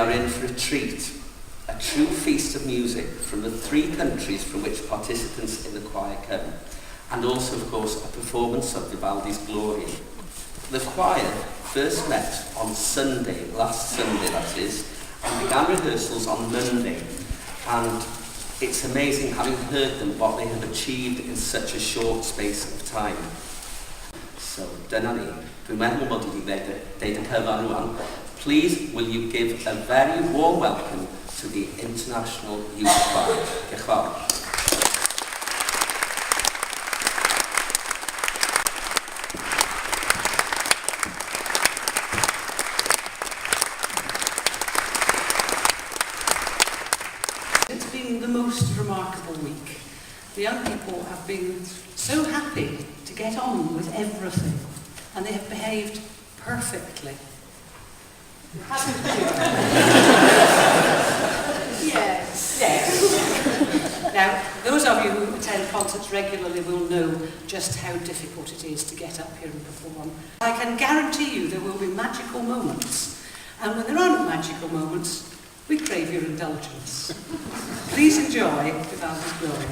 are in for a treat, a true feast of music from the 3 countries from which participants in the choir come, and also, of course, a performance of Vivaldi's Gloria. The choir first met on Sunday, last Sunday that is, and began rehearsals on Monday, and it's amazing having heard them what they have achieved in such a short space of time. So, dyna ni. Dwi'n meddwl bod wedi deud y cyfan rwan. Please, will you give a very warm welcome to the International Youth Choir. Diolch yn fawr. It's been the most remarkable week. The young people have been so happy to get on with everything, and they have behaved perfectly. Yes. Yes. Now, those of you who attend concerts regularly will know just how difficult it is to get up here and perform. I can guarantee you there will be magical moments, and when there aren't magical moments, we crave your indulgence. Please enjoy Vivaldi's Gloria.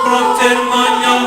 Procter Magnon